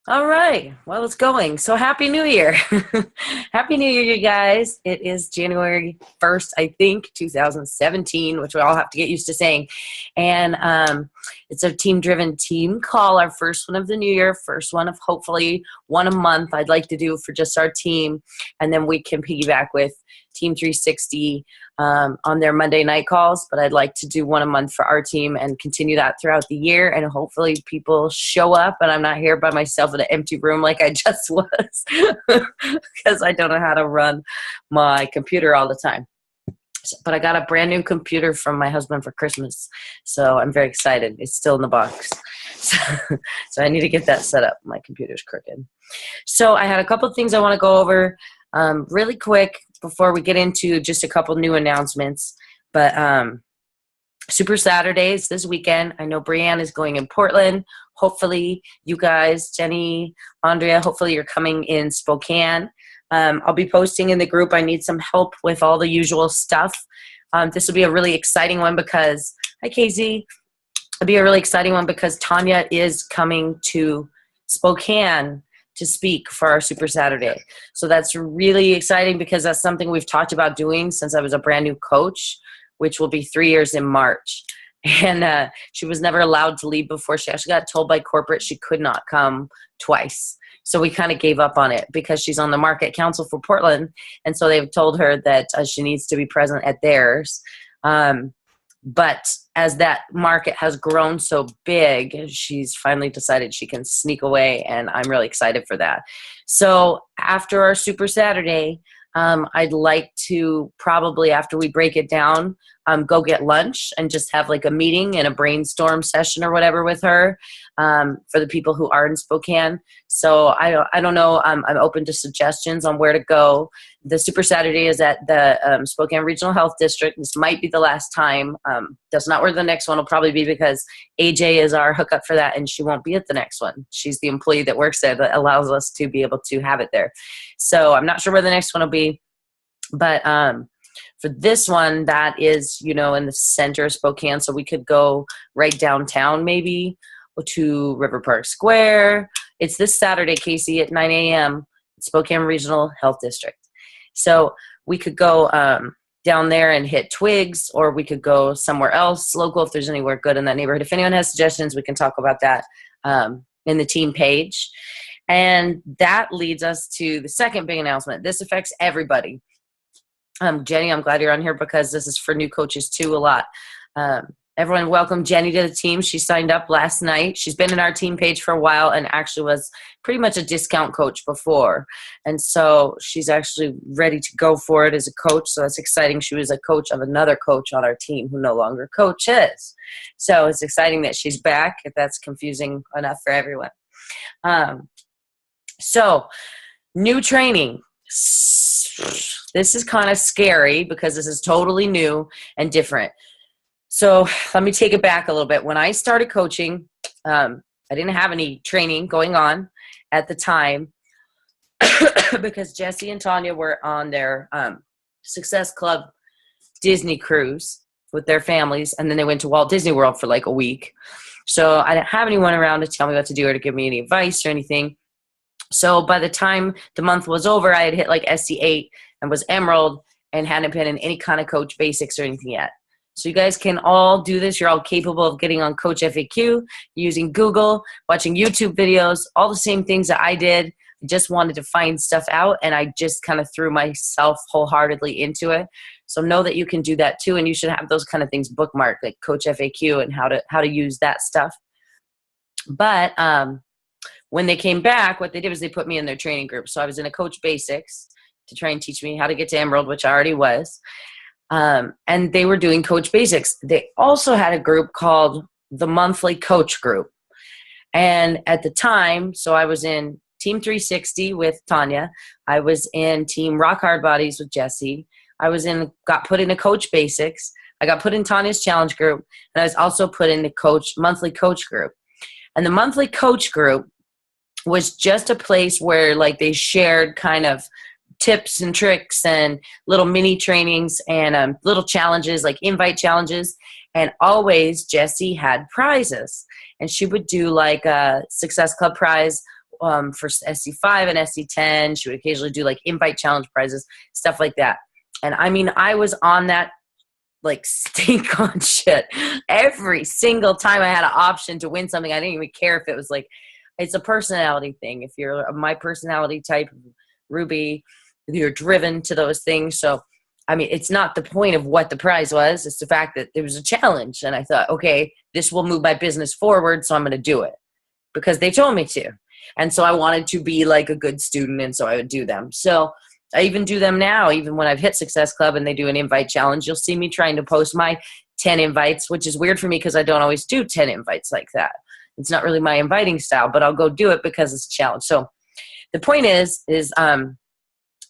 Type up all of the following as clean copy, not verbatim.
All right. Well, it's going. So happy New Year. Happy New Year, you guys. It is January 1st, I think, 2017, which we all have to get used to saying. And it's a team-driven team call, our first one of the new year, first one of hopefully one a month I'd like to do for just our team. And then we can piggyback with Team 360 on their Monday night calls, but I'd like to do one a month for our team and continue that throughout the year. And hopefully people show up and I'm not here by myself in an empty room like I just was because I don't know how to run my computer all the time. But I got a brand new computer from my husband for Christmas, so I'm very excited. It's still in the box. So, so I need to get that set up. My computer's crooked. So I had a couple of things I want to go over really quick before we get into just a couple new announcements. But Super Saturdays this weekend. I know Brianne is going in Portland. Hopefully you guys, Jenny, Andrea, hopefully you're coming in Spokane. I'll be posting in the group. I need some help with all the usual stuff. This will be a really exciting one because, hi Casey, it'll be a really exciting one because Tanya is coming to Spokane to speak for our Super Saturday. So that's really exciting because that's something we've talked about doing since I was a brand new coach, which will be 3 years in March. And she was never allowed to leave before. She actually got told by corporate she could not come twice. So we kind of gave up on it because she's on the market council for Portland. And so they've told her that she needs to be present at theirs. But as that market has grown so big, she's finally decided she can sneak away, and I'm really excited for that. So after our Super Saturday, I'd like to probably, after we break it down, go get lunch and just have like a meeting and a brainstorm session or whatever with her for the people who are in Spokane. So I don't know. I'm open to suggestions on where to go. The Super Saturday is at the Spokane Regional Health District. This might be the last time. That's not where the next one will probably be because AJ is our hookup for that and she won't be at the next one. She's the employee that works there that allows us to be able to have it there. So I'm not sure where the next one will be. But for this one, that is, in the center of Spokane. So we could go right downtown maybe to River Park Square. It's this Saturday, Casey, at 9 a.m. Spokane Regional Health District. So we could go down there and hit Twigs, or we could go somewhere else local if there's anywhere good in that neighborhood. If anyone has suggestions, we can talk about that in the team page. And that leads us to the second big announcement. This affects everybody. Jenny, I'm glad you're on here because this is for new coaches too a lot. Everyone welcome Jenny to the team. She signed up last night. She's been in our team page for a while and actually was pretty much a discount coach before. And so she's actually ready to go for it as a coach. So that's exciting. She was a coach of another coach on our team who no longer coaches. So it's exciting that she's back, if that's confusing enough for everyone. So new training. This is kind of scary because this is totally new and different. So let me take it back a little bit. When I started coaching, I didn't have any training going on at the time because Jesse and Tanya were on their Success Club Disney cruise with their families, and then they went to Walt Disney World for like a week. So I didn't have anyone around to tell me what to do or to give me any advice or anything. So by the time the month was over, I had hit like SC8 and was Emerald and hadn't been in any kind of Coach Basics or anything yet. So you guys can all do this. You're all capable of getting on Coach FAQ, using Google, watching YouTube videos, all the same things that I did. I just wanted to find stuff out, and I just kind of threw myself wholeheartedly into it. So know that you can do that too, and you should have those kind of things bookmarked, like Coach FAQ and how to use that stuff. But when they came back, what they did was they put me in their training group. So I was in a Coach Basics to try and teach me how to get to Emerald, which I already was. And they were doing Coach Basics. They also had a group called the Monthly Coach Group. And at the time, so I was in Team 360 with Tanya. I was in Team Rock Hard Bodies with Jesse. Got put into Coach Basics. I got put in Tanya's Challenge Group. And I was also put in the Monthly Coach Group. And the Monthly Coach Group was just a place where like they shared kind of tips and tricks and little mini trainings and little challenges, like invite challenges. And always Jessie had prizes. And she would do like a Success Club prize for SC5 and SC10. She would occasionally do like invite challenge prizes, stuff like that. And I mean, I was on that like stink on shit every single time I had an option to win something. I didn't even care if it was like, it's a personality thing. If you're my personality type, Ruby, you're driven to those things. So, I mean, it's not the point of what the prize was. It's the fact that there was a challenge. And I thought, okay, this will move my business forward, so I'm going to do it because they told me to. And so I wanted to be like a good student, and so I would do them. So I even do them now. Even when I've hit Success Club and they do an invite challenge, you'll see me trying to post my 10 invites, which is weird for me because I don't always do 10 invites like that. It's not really my inviting style, but I'll go do it because it's a challenge. So the point is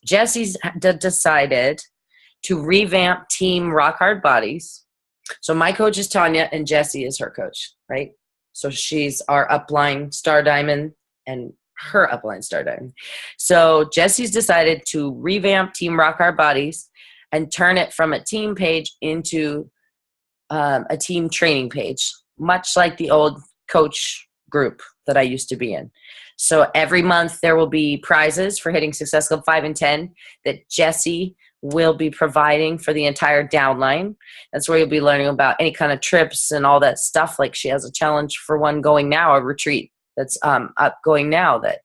Jesse's decided to revamp Team Rock Hard Bodies. So my coach is Tanya and Jessie is her coach, right? So she's our upline Star Diamond and her upline Star Diamond. So Jesse's decided to revamp Team Rock Hard Bodies and turn it from a team page into a team training page, much like the old coach group that I used to be in. So every month there will be prizes for hitting Success Club 5 and 10 that Jessie will be providing for the entire downline. That's where you'll be learning about any kind of trips and all that stuff. Like she has a challenge for one going now, a retreat that's up going now that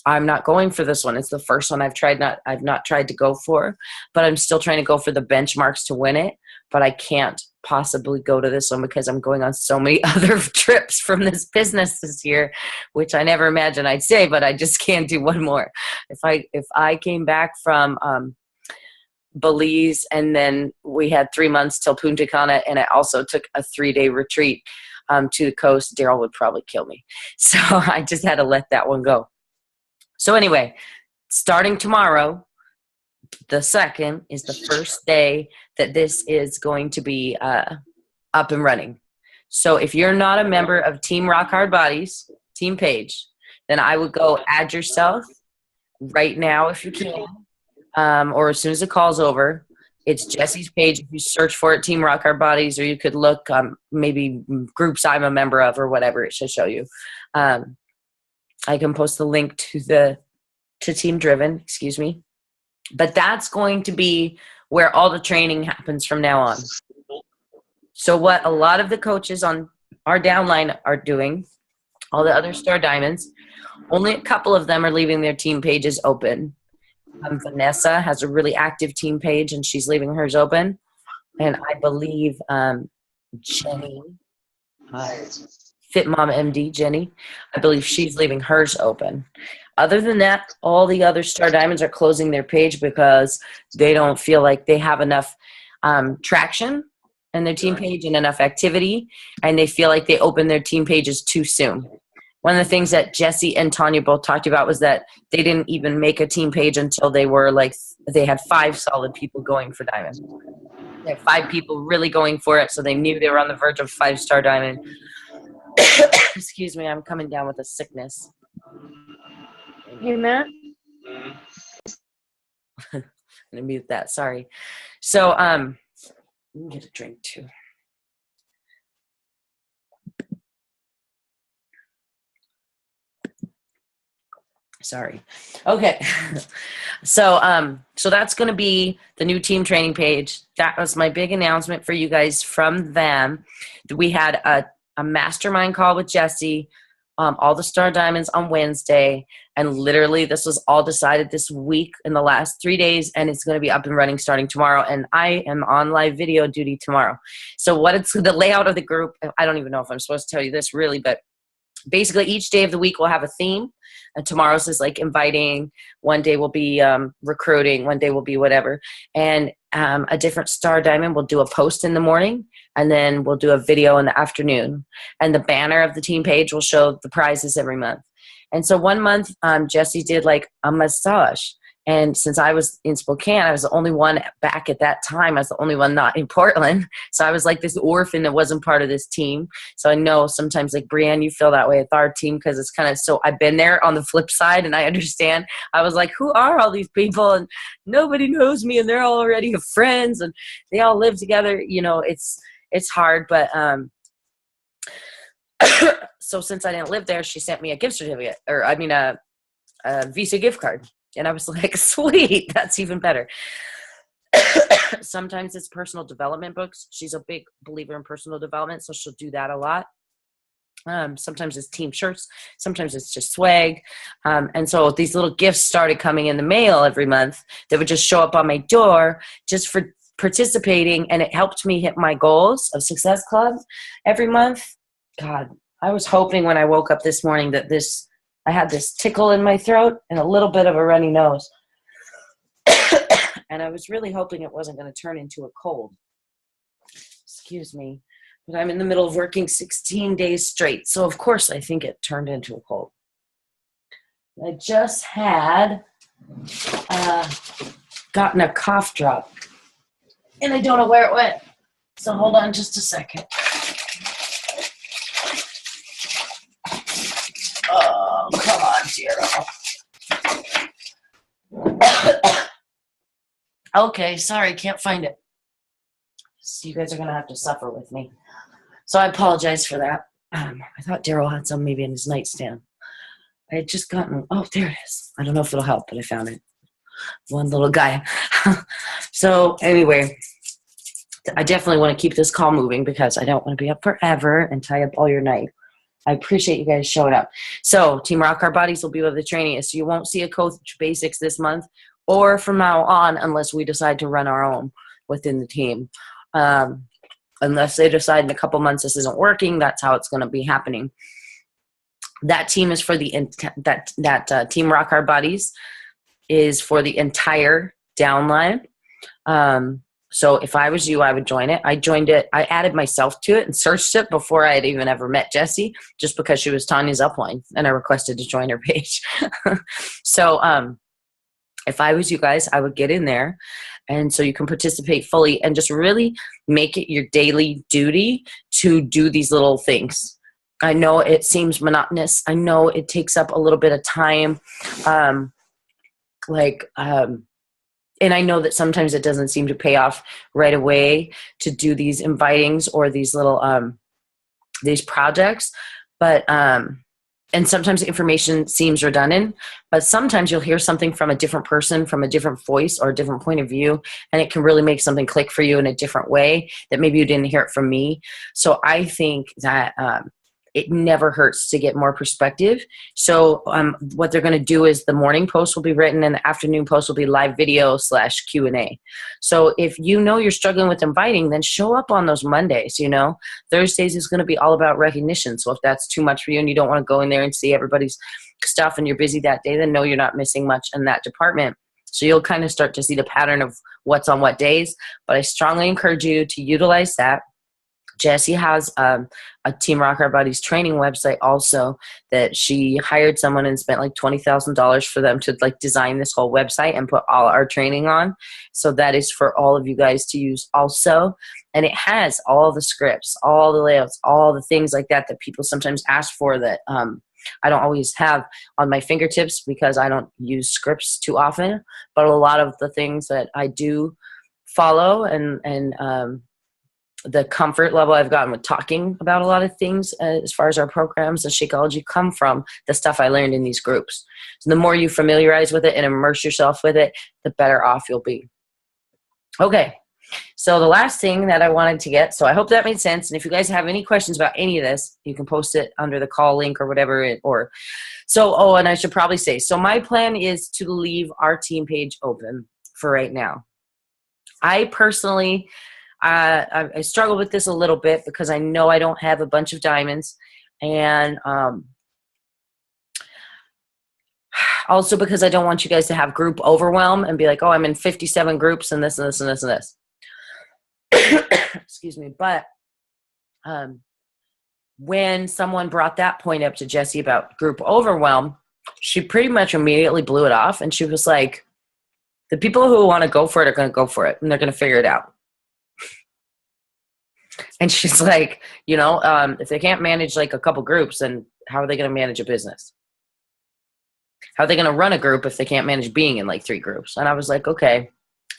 I'm not going for this one. It's the first one I've not tried to go for, but I'm still trying to go for the benchmarks to win it. But I can't possibly go to this one because I'm going on so many other trips from this business this year, which I never imagined I'd say, but I just can't do one more. If I came back from Belize and then we had 3 months till Punta Cana and I also took a 3-day retreat to the coast, Daryl would probably kill me. So I just had to let that one go. So anyway, starting tomorrow, the 2nd is the first day that this is going to be up and running. So if you're not a member of Team Rock Hard Bodies, team page, then I would go add yourself right now if you can, or as soon as the call's over. It's Jesse's page. If you search for it, Team Rock Hard Bodies, or you could look maybe groups I'm a member of or whatever, it should show you. I can post the link to Team Driven, excuse me. But that's going to be where all the training happens from now on. So what a lot of the coaches on our downline are doing, all the other Star Diamonds, only a couple of them are leaving their team pages open. Vanessa has a really active team page, and she's leaving hers open. And I believe Jenny, Fit Mom MD, Jenny, I believe she's leaving hers open. Other than that, all the other Star Diamonds are closing their page because they don't feel like they have enough traction in their team page and enough activity, and they feel like they open their team pages too soon. One of the things that Jessie and Tanya both talked about was that they didn't even make a team page until they had 5 solid people going for Diamond. They had 5 people really going for it, so they knew they were on the verge of 5-star Diamond. Excuse me, I'm coming down with a sickness. Hey, Matt? I'm going to mute that, sorry. So, let me get a drink too. Sorry. Okay. So that's going to be the new team training page. That was my big announcement for you guys from them. We had a mastermind call with Jessie, all the Star Diamonds on Wednesday, and literally this was all decided this week in the last 3 days, and it's going to be up and running starting tomorrow, and I am on live video duty tomorrow. So what it's the layout of the group, I don't even know if I'm supposed to tell you this really, but basically each day of the week we'll have a theme. Tomorrow's is like inviting, one day will be recruiting, one day will be whatever, and a different Star Diamond will do a post in the morning, and then we'll do a video in the afternoon, and the banner of the team page will show the prizes every month. And so one month Jessie did like a massage, and since I was in Spokane, I was the only one back at that time. I was the only one not in Portland. So I was like this orphan that wasn't part of this team. So I know sometimes like Brienne, you feel that way with our team because it's kind of so I've been there on the flip side and I understand. I was like, who are all these people? And nobody knows me and they're all already friends and they all live together. You know, it's hard, but So since I didn't live there, she sent me a gift certificate, or I mean a Visa gift card. And I was like, sweet, that's even better. Sometimes it's personal development books. She's a big believer in personal development, so she'll do that a lot. Sometimes it's team shirts. Sometimes it's just swag. And so these little gifts started coming in the mail every month that would just show up on my door just for participating. And it helped me hit my goals of Success Club every month. God, I was hoping when I woke up this morning that I had this tickle in my throat and a little bit of a runny nose. And I was really hoping it wasn't going to turn into a cold. Excuse me. But I'm in the middle of working 16 days straight. So, of course, I think it turned into a cold. I just had gotten a cough drop. And I don't know where it went. So hold on just a second. Oh, come on, Zero. Okay, sorry, can't find it. So you guys are going to have to suffer with me. So I apologize for that. I thought Daryl had some maybe in his nightstand. I had just gotten, oh, there it is. I don't know if it'll help, but I found it. One little guy. So anyway, I definitely want to keep this call moving because I don't want to be up forever and tie up all your night. I appreciate you guys showing up. So Team Rock Our Bodies will be with the training. So you won't see a Coach Basics this month or from now on unless we decide to run our own within the team. Unless they decide in a couple months this isn't working, that's how it's going to be happening. That team is for the Team Rock Our Bodies is for the entire downline. So if I was you, I would join it. I joined it. I added myself to it and searched it before I had even ever met Jessie, just because she was Tanya's upline, and I requested to join her page. So if I was you guys, I would get in there. And so you can participate fully and just really make it your daily duty to do these little things. I know it seems monotonous. I know it takes up a little bit of time. And I know that sometimes it doesn't seem to pay off right away to do these invitings or these little, these projects. But, and sometimes the information seems redundant, but sometimes you'll hear something from a different person, from a different voice or a different point of view, and it can really make something click for you in a different way that maybe you didn't hear it from me. So I think that it never hurts to get more perspective. So what they're going to do is the morning post will be written and the afternoon post will be live video / Q&A. So if you know you're struggling with inviting, then show up on those Mondays, you know. Thursdays is going to be all about recognition. So if that's too much for you and you don't want to go in there and see everybody's stuff and you're busy that day, then know you're not missing much in that department. So you'll kind of start to see the pattern of what's on what days. But I strongly encourage you to utilize that. Jessie has a Team Rock Our Bodies training website also that she hired someone and spent like $20,000 for them to like design this whole website and put all our training on. So that is for all of you guys to use also. And it has all the scripts, all the layouts, all the things like that people sometimes ask for that I don't always have on my fingertips because I don't use scripts too often. But a lot of the things that I do follow and the comfort level I've gotten with talking about a lot of things as far as our programs and Shakeology come from the stuff I learned in these groups. So the more you familiarize with it and immerse yourself with it, the better off you'll be. Okay, so the last thing that I wanted to get, so I hope that made sense. And if you guys have any questions about any of this, you can post it under the call link or whatever. And I should probably say, so my plan is to leave our team page open for right now. I personally... I struggle with this a little bit because I know I don't have a bunch of diamonds, and also because I don't want you guys to have group overwhelm and be like, oh, I'm in 57 groups and this and this and this and this. Excuse me. But when someone brought that point up to Jessie about group overwhelm, she pretty much immediately blew it off, and she was like, the people who want to go for it are going to go for it, and they're going to figure it out. And she's like, if they can't manage like a couple groups, then how are they going to manage a business? How are they going to run a group if they can't manage being in like 3 groups? And I was like, okay,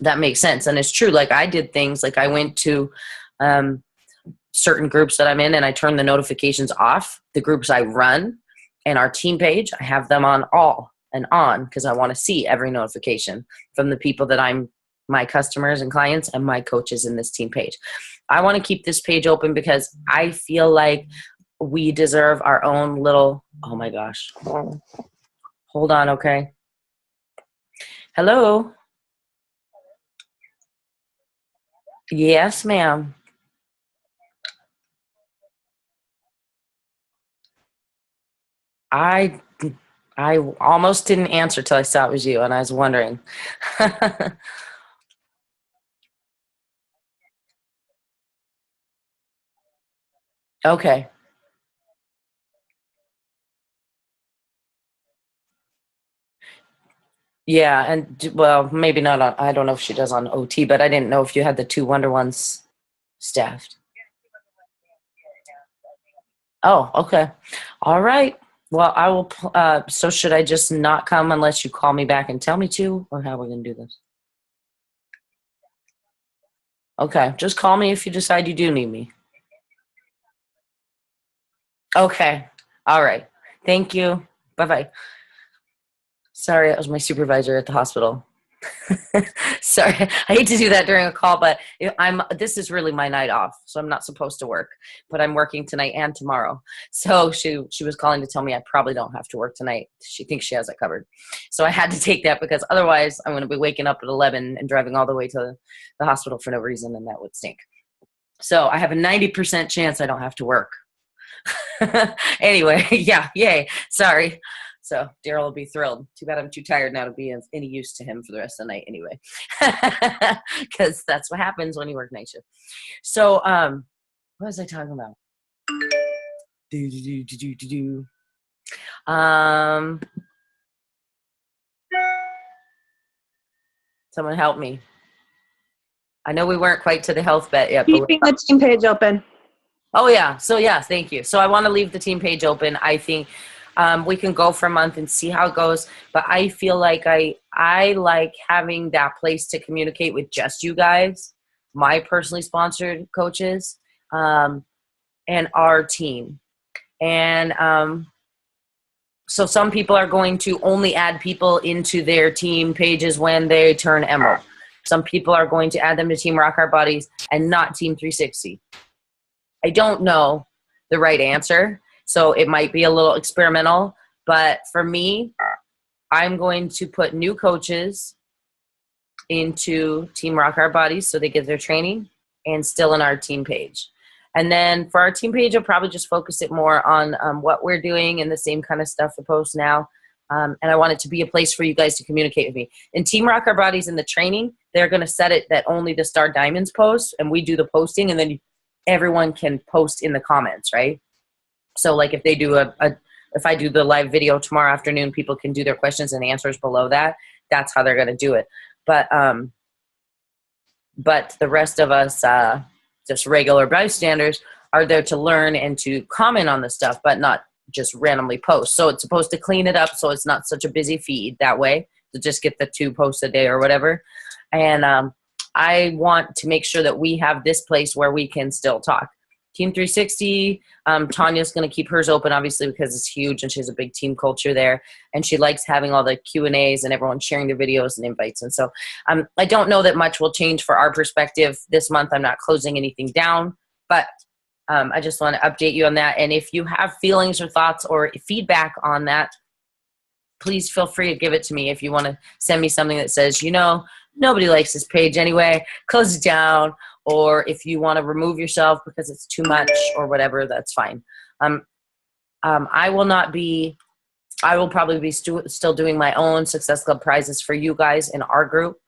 that makes sense. And it's true. Like I did things like I went to certain groups that I'm in, and I turn the notifications off. The groups I run and our team page, I have them on all and on because I want to see every notification from the people that I'm my customers and clients and my coaches in this team page. I want to keep this page open because I feel like we deserve our own little, oh my gosh. Hold on, okay? Hello? Yes, ma'am. I I almost didn't answer till I saw it was you, and I was wondering. Okay. Yeah, and well, maybe not on, I don't know if she does on OT, but I didn't know if you had the two Wonder Ones staffed. Oh, okay. All right. Well, I will, so should I just not come unless you call me back and tell me to, or how are we going to do this? Okay. Just call me if you decide you do need me. Okay. All right. Thank you. Bye-bye. Sorry, that was my supervisor at the hospital. Sorry, I hate to do that during a call, but this is really my night off, so I'm not supposed to work, but I'm working tonight and tomorrow. So she was calling to tell me I probably don't have to work tonight. She thinks she has it covered. So I had to take that because otherwise I'm going to be waking up at 11 and driving all the way to the hospital for no reason, and that would stink. So I have a 90% chance I don't have to work. Anyway, yeah, yay. Sorry. So Daryl will be thrilled. Too bad I'm too tired now to be of any use to him for the rest of the night anyway. Because that's what happens when you work night shift. So what was I talking about? Um Someone help me. I know we weren't quite to the health bet yet. Keeping the team page open. Oh yeah. So yeah, thank you. So I want to leave the team page open. I think we can go for a month and see how it goes. But I feel like I like having that place to communicate with just you guys, my personally sponsored coaches, and our team. And so some people are going to only add people into their team pages when they turn emerald. Some people are going to add them to Team Rock Our Bodies and not Team 360. I don't know the right answer, so it might be a little experimental. But for me, I'm going to put new coaches into Team Rock Our Bodies so they get their training and still in our team page. And then for our team page, I'll probably just focus it more on what we're doing and the same kind of stuff we post now. And I want it to be a place for you guys to communicate with me. In Team Rock Our Bodies in the training, they're going to set it that only the Star Diamonds post, and we do the posting, and then everyone can post in the comments, right? So like if they do if I do the live video tomorrow afternoon, people can do their questions and answers below that. That's how they're going to do it. But the rest of us, just regular bystanders, are there to learn and to comment on the stuff, but not just randomly post. So it's supposed to clean it up so it's not such a busy feed that way, to just get the 2 posts a day or whatever. And I want to make sure that we have this place where we can still talk. Team 360, Tanya's going to keep hers open, obviously, because it's huge and she has a big team culture there. And she likes having all the Q&As and everyone sharing their videos and invites. And so I don't know that much will change for our perspective this month. I'm not closing anything down, but I just want to update you on that. And if you have feelings or thoughts or feedback on that, please feel free to give it to me. If you want to send me something that says, nobody likes this page anyway, close it down. Or if you want to remove yourself because it's too much or whatever, that's fine. I will probably be still doing my own Success Club prizes for you guys in our group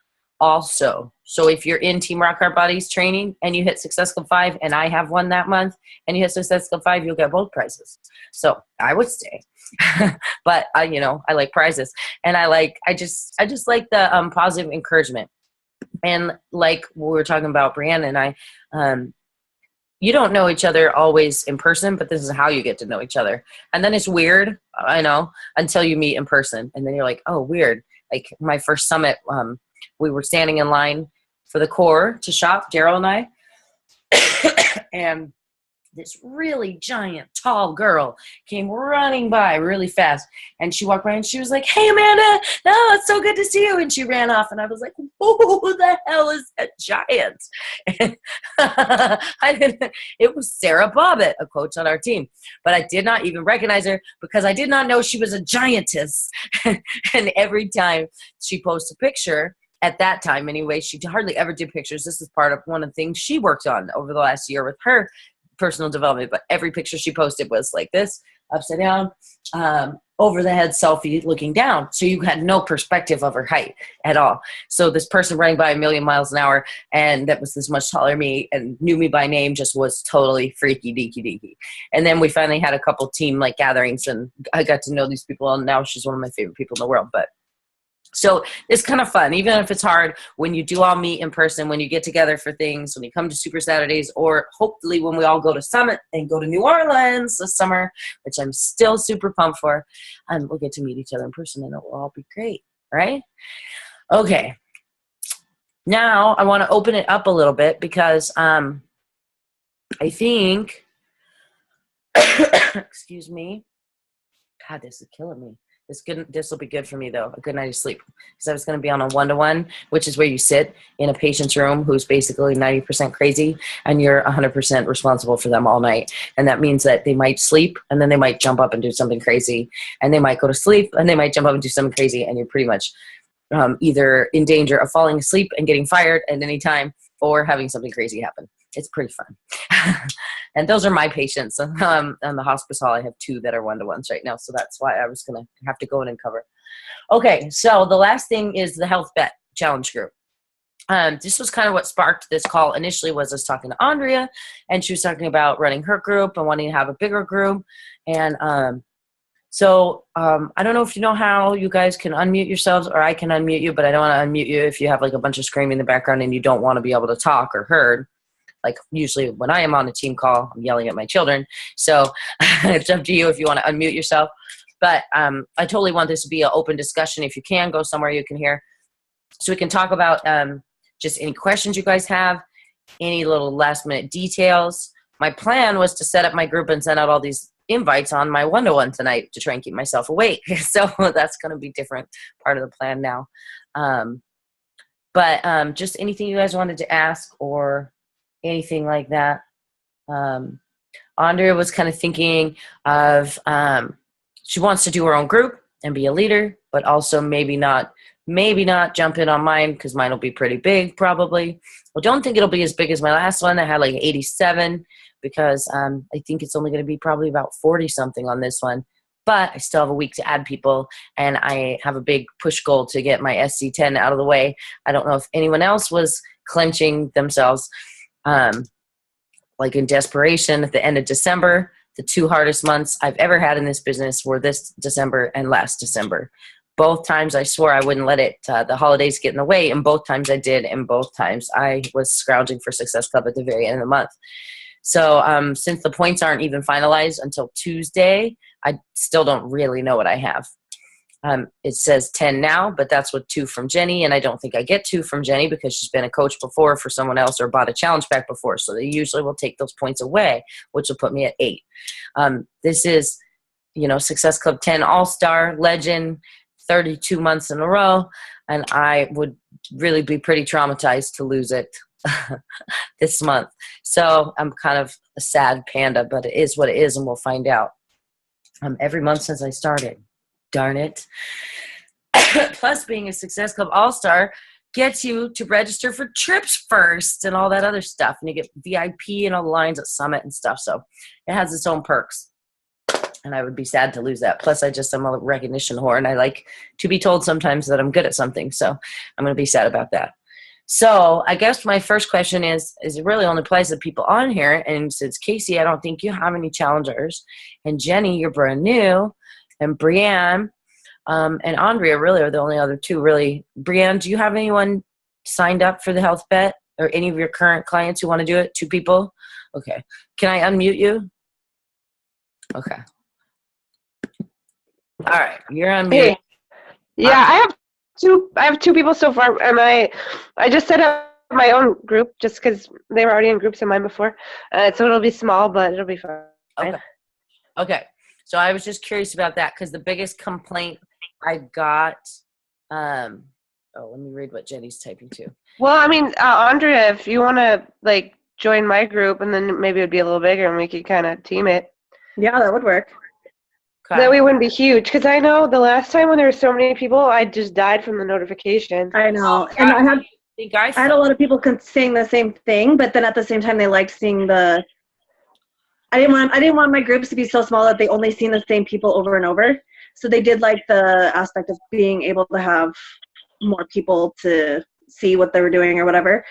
also. So if you're in Team Rock Our Bodies training and you hit Success Club 5 and I have one that month and you hit Success Club 5, you'll get both prizes. So I would stay. But I like prizes, and I just like the positive encouragement. And like we were talking about, Brianna and I, you don't know each other always in person, but this is how you get to know each other. And then it's weird, I know, until you meet in person. And then you're like, oh, weird. Like my first summit, we were standing in line for the core to shop, Daryl and I. And this really giant, tall girl came running by really fast. And she walked by and she was like, "Hey, Amanda, no, it's so good to see you." And she ran off. And I was like, "Who the hell is that giant?" It was Sarah Bobbitt, a coach on our team. But I did not even recognize her because I did not know she was a giantess. And every time she posts a picture, at that time anyway, she hardly ever did pictures. This is part of one of the things she worked on over the last year with her personal development. But every picture she posted was like this, upside down, over the head selfie looking down. So you had no perspective of her height at all. So this person running by a million miles an hour and that was this much taller than me and knew me by name just was totally freaky deaky deaky. And then we finally had a couple team like gatherings and I got to know these people, and now she's one of my favorite people in the world. But so it's kind of fun, even if it's hard, when you do all meet in person, when you get together for things, when you come to Super Saturdays, or hopefully when we all go to Summit and go to New Orleans this summer, which I'm still super pumped for, and we'll get to meet each other in person and it will all be great, right? Okay. Now I want to open it up a little bit because I think, excuse me, God, this is killing me. This will be good for me, though, a good night of sleep. Because I was going to be on a one-to-one, which is where you sit in a patient's room who's basically 90% crazy, and you're 100% responsible for them all night. And that means that they might sleep, and then they might jump up and do something crazy. And they might go to sleep, and they might jump up and do something crazy, and you're pretty much either in danger of falling asleep and getting fired at any time or having something crazy happen. It's pretty fun. And those are my patients. On the hospice hall, I have 2 that are one-to-ones right now. So that's why I was going to have to go in and cover. Okay, so the last thing is the Health Bet Challenge group. This was kind of what sparked this call initially. Was us talking to Andrea, and she was talking about running her group and wanting to have a bigger group. And so I don't know if you know how you guys can unmute yourselves, or I can unmute you, but I don't want to unmute you if you have like a bunch of screaming in the background and you don't want to be able to talk or heard. Like usually when I am on a team call, I'm yelling at my children. So it's up to you if you want to unmute yourself. But I totally want this to be an open discussion. If you can, go somewhere you can hear. So we can talk about just any questions you guys have, any little last minute details. My plan was to set up my group and send out all these invites on my one-to-one tonight to try and keep myself awake. So that's going to be different part of the plan now. But just anything you guys wanted to ask or anything like that. Andrea was kind of thinking of she wants to do her own group and be a leader, but also maybe not jump in on mine because mine will be pretty big probably. Well, don't think it'll be as big as my last one. I had like 87 because I think it's only going to be probably about 40 something on this one. But I still have a week to add people, and I have a big push goal to get my SC10 out of the way. I don't know if anyone else was clenching themselves like in desperation at the end of December. The 2 hardest months I've ever had in this business were this December and last December. Both times I swore I wouldn't let it, the holidays get in the way, and both times I did, and both times I was scrounging for Success Club at the very end of the month. So since the points aren't even finalized until Tuesday, I still don't really know what I have. It says 10 now, but that's with 2 from Jenny, and I don't think I get 2 from Jenny because she's been a coach before for someone else or bought a challenge pack before, so they usually will take those points away, which will put me at 8. This is, Success Club 10 All-Star Legend, 32 months in a row, and I would really be pretty traumatized to lose it this month. So I'm kind of a sad panda, but it is what it is, and we'll find out. Every month since I started. Darn it. Plus, being a Success Club All-Star gets you to register for trips first and all that other stuff. And you get VIP and all the lines at Summit and stuff. So it has its own perks. And I would be sad to lose that. Plus, I'm a recognition whore, and I like to be told sometimes that I'm good at something. So I'm going to be sad about that. So I guess my first question is it really only applies to people on here. And since Casey, I don't think you have any challengers. And Jenny, you're brand new. And Brianne and Andrea really are the only other 2 really. Brianne, do you have anyone signed up for the Health Bet or any of your current clients who want to do it? 2 people? Okay. Can I unmute you? Okay. All right. You're unmuted. Hey. Yeah, I have 2 people so far, and I just set up my own group just because they were already in groups of mine before. So it'll be small, but it'll be fine. Okay. So I was just curious about that because the biggest complaint I got, let me read what Jenny's typing too. Well, I mean, Andrea, if you want to like join my group, and then maybe it'd be a little bigger, and we could kind of team it. Yeah, that would work. Okay. Then we wouldn't be huge, because I know the last time when there were so many people, I just died from the notification. I know, and I had a lot of people saying the same thing, but then at the same time, they liked seeing the. I didn't want my groups to be so small that they only seen the same people over and over. So they did like the aspect of being able to have more people to see what they were doing or whatever.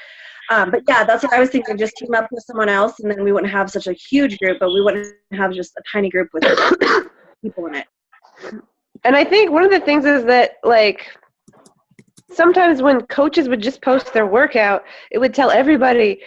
But yeah, that's what I was thinking. Just team up with someone else, and then we wouldn't have such a huge group, but we wouldn't have just a tiny group with people in it. And I think one of the things is that, like, sometimes when coaches would just post their workout, it would tell everybody,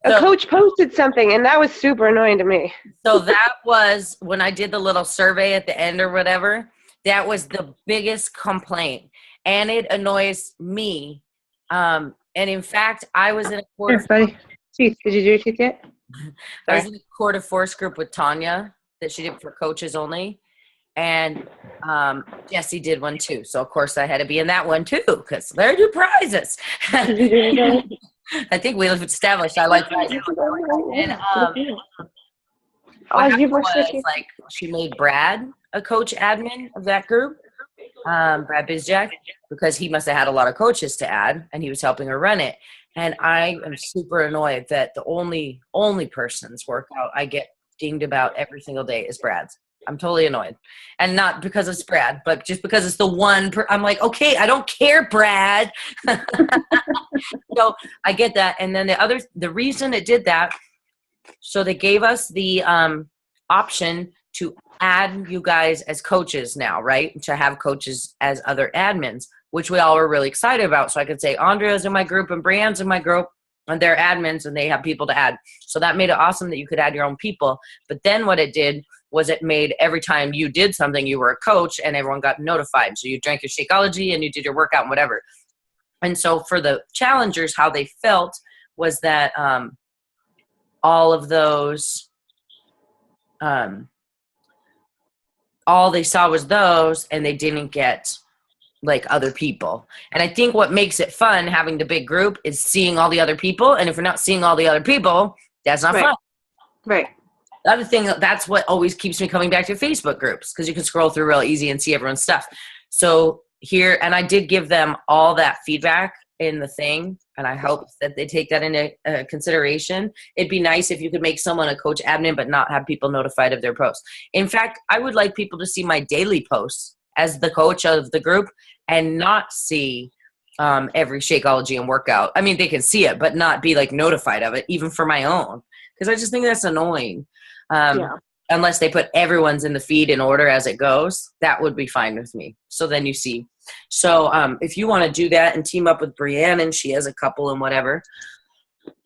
a coach posted something, and that was super annoying to me. So that was when I did the little survey at the end or whatever, that was the biggest complaint. And it annoys me. And in fact, I was in a quarter. Buddy. Did you do your teeth yet? I was in a quarter force group with Tanya that she did for coaches only. And Jesse did one too. So of course I had to be in that one too, because they're new prizes. I think we have established I like prizes. And like she made Brad a coach admin of that group. Brad Bizjack, because he must have had a lot of coaches to add, and he was helping her run it. And I am super annoyed that the only person's workout I get dinged about every single day is Brad's. I'm totally annoyed, and not because it's Brad, but just because it's the one. I'm like, okay, I don't care, Brad. So I get that, and then the reason it did that, so they gave us the option to add you guys as coaches now, right? To have coaches as other admins, which we all were really excited about. So I could say Andrea's in my group and Brianne's in my group, and they're admins and they have people to add. So that made it awesome that you could add your own people. But then what it did was it made every time you did something, you were a coach and everyone got notified. So you drank your Shakeology and you did your workout and whatever. And so for the challengers, how they felt was that all of those, all they saw was those, and they didn't get like other people. And I think what makes it fun having the big group is seeing all the other people. And if you're not seeing all the other people, that's not fun. Right. The other thing, that's what always keeps me coming back to Facebook groups, because you can scroll through real easy and see everyone's stuff. So here, and I did give them all that feedback in the thing, and I hope that they take that into consideration. It'd be nice if you could make someone a coach admin but not have people notified of their posts. In fact, I would like people to see my daily posts as the coach of the group and not see every Shakeology and workout. I mean, they can see it, but not be like notified of it, even for my own, because I just think that's annoying. Unless they put everyone's in the feed in order as it goes, that would be fine with me. So then you see. So if you want to do that and team up with Brianne, and she has a couple and whatever.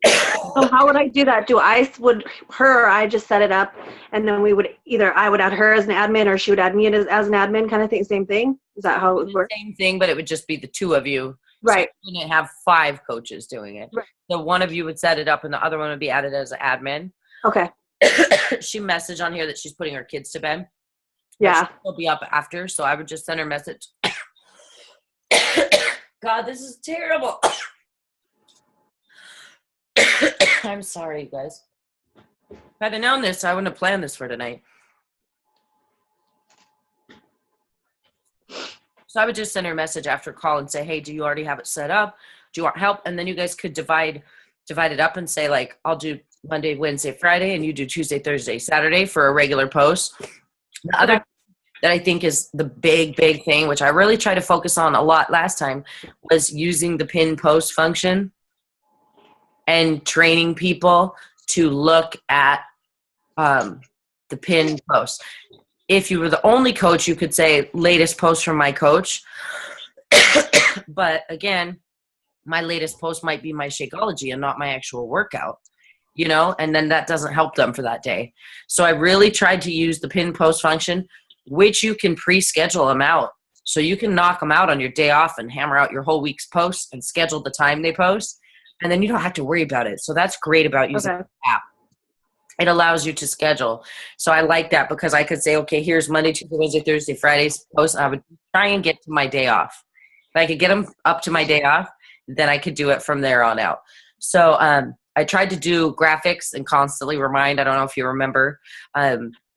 So how would I do that? I just set it up, and then we would I would add her as an admin, or she would add me as an admin, kind of thing, same thing? Is that how it would work? Same thing, but it would just be the two of you. Right. So you wouldn't have 5 coaches doing it. Right. So one of you would set it up, and the other one would be added as an admin. Okay. She messaged on here that she's putting her kids to bed. Yeah. She'll be up after, so I would just send her a message. God, this is terrible. I'm sorry, you guys. If I'd have known this, I wouldn't have planned this for tonight. So I would just send her a message after a call and say, hey, do you already have it set up? Do you want help? And then you guys could divide it up and say, like, I'll do Monday, Wednesday, Friday, and you do Tuesday, Thursday, Saturday for a regular post. The other that I think is the big thing, which I really tried to focus on a lot last time, was using the pin post function and training people to look at the pin post. If you were the only coach, you could say latest post from my coach. But again, my latest post might be my Shakeology and not my actual workout, you know, and then that doesn't help them for that day. So I really tried to use the pin post function, which you can pre-schedule them out. So you can knock them out on your day off and hammer out your whole week's posts and schedule the time they post. and then you don't have to worry about it. So that's great about using the app. It allows you to schedule. So I like that because I could say, okay, here's Monday, Tuesday, Wednesday, Thursday, Friday's post. I would try and get to my day off. If I could get them up to my day off, then I could do it from there on out. So I tried to do graphics and constantly remind. I don't know if you remember,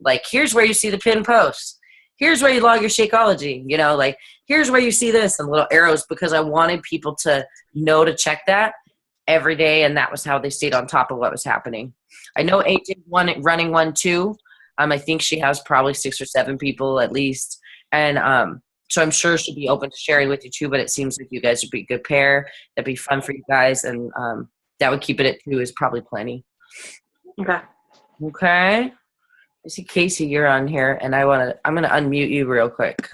like, here's where you see the pin posts. Here's where you log your Shakeology. You know, like, here's where you see this, and little arrows, because I wanted people to know to check that every day, and that was how they stayed on top of what was happening. I know AJ's running one too. I think she has probably 6 or 7 people at least, and so I'm sure she'll be open to sharing with you too. But it seems like you guys would be a good pair. That'd be fun for you guys, and that would keep it at 2 is probably plenty. Okay. I see Casey, you're on here, and I'm gonna unmute you real quick.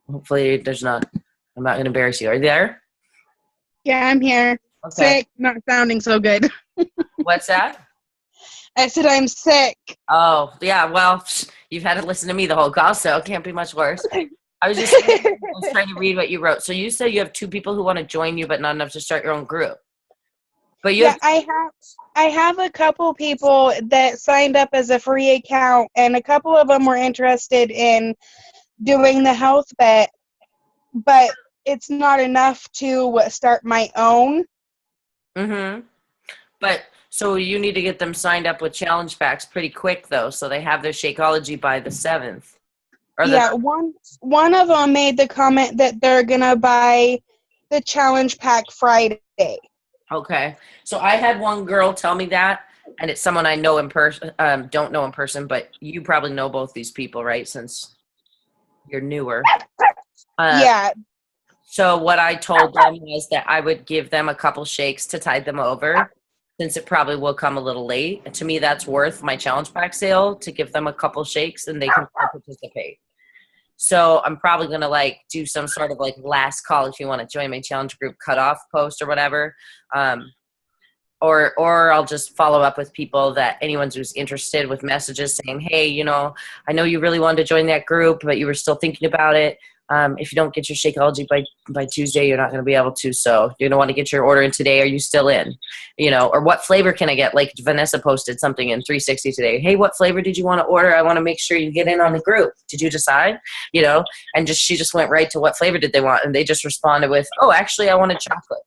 Hopefully I'm not gonna embarrass you. Are you there? Yeah, I'm here. Okay. Sick, not sounding so good. What's that? I said I'm sick. Oh, yeah, well, you've had to listen to me the whole call, so it can't be much worse. I was trying to read what you wrote. So you said you have 2 people who want to join you, but not enough to start your own group. But I have a couple people that signed up as a free account, and a couple of them were interested in doing the health bet, but it's not enough to start my own. Mm-hmm. But so you need to get them signed up with challenge packs pretty quick, though, so they have their Shakeology by the 7th. One of them made the comment that they're gonna buy the challenge pack Friday. Okay. So I had one girl tell me that, and it's someone I know in person, don't know in person, but you probably know both these people, right? Since you're newer. Yeah. So what I told them was that I would give them a couple shakes to tide them over, since it probably will come a little late. And to me, that's worth my challenge pack sale, to give them a couple shakes and they can participate. So I'm probably going to do some sort of last call if you want to join my challenge group cutoff post or whatever. Or I'll just follow up with people, that anyone who's interested, with messages saying, hey, I know you really wanted to join that group, but you were still thinking about it. If you don't get your Shakeology by Tuesday, you're not going to be able to. So you're going to want to get your order in today. Are you still in? Or what flavor can I get? Like Vanessa posted something in 360 today. Hey, what flavor did you want to order? I want to make sure you get in on the group. Did you decide? And she just went right to what flavor did they want. And they just responded with, oh, actually, I wanted chocolate.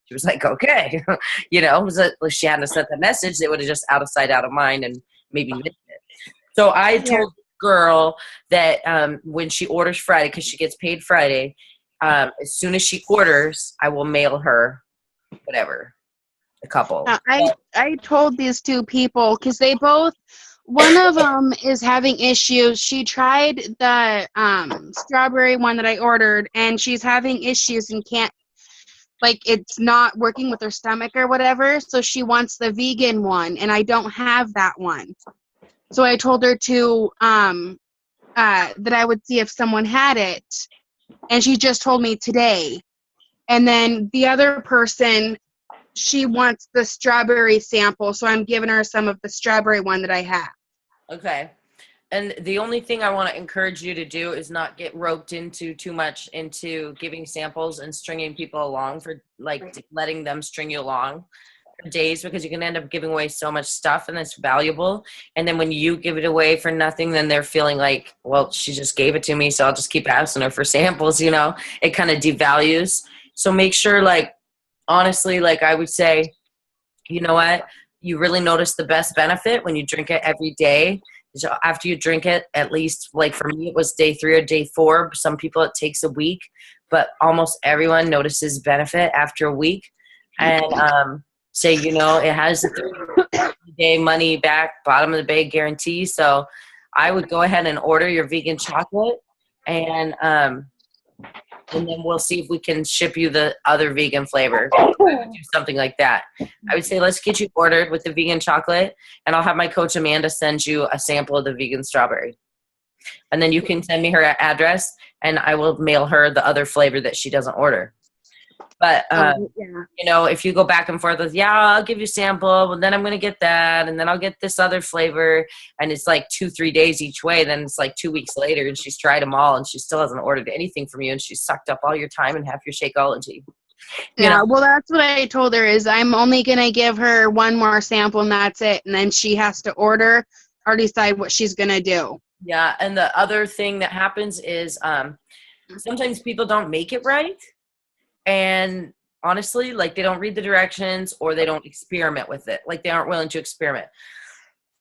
She was like, okay. If she hadn't sent the message, they would have just out of sight, out of mind, and maybe missed it. So I told girl that when she orders Friday, because she gets paid Friday, as soon as she orders, I will mail her whatever, a couple. I told these 2 people, because they both, one of them is having issues. She tried the strawberry one that I ordered, and she's having issues and can't, it's not working with her stomach or whatever, so she wants the vegan one, and I don't have that one. So I told her to that I would see if someone had it, and she just told me today. And then the other person, she wants the strawberry sample, so I'm giving her some of the strawberry one that I have. Okay. And the only thing I want to encourage you to do is not get roped into too much into giving samples and stringing people along for letting them string you along for days, because you can end up giving away so much stuff and it's valuable. And then when you give it away for nothing, then they're feeling like, well, she just gave it to me, so I'll just keep asking her for samples, it kind of devalues. So make sure, honestly, I would say, you know what? You really notice the best benefit when you drink it every day. So after you drink it, at least for me, it was day 3 or day 4. Some people it takes a week, but almost everyone notices benefit after a week. And say, it has a 30-day money back, bottom of the bag guarantee. So I would go ahead and order your vegan chocolate, and then we'll see if we can ship you the other vegan flavor. I would do something like that. I would say, let's get you ordered with the vegan chocolate, and I'll have my coach Amanda send you a sample of the vegan strawberry. And then you can send me her address, and I will mail her the other flavor that she doesn't order. But, if you go back and forth with, I'll give you a sample, but then I'm going to get that, and then I'll get this other flavor, and it's 2-3 days each way, then it's 2 weeks later, and she's tried them all, and she still hasn't ordered anything from you, and she's sucked up all your time and half your Shakeology. Yeah, well, that's what I told her is I'm only going to give her one more sample and that's it. And then she has to order or decide what she's going to do. Yeah, and the other thing that happens is sometimes people don't make it right. And honestly, like they don't read the directions or they don't experiment with it. Like they aren't willing to experiment.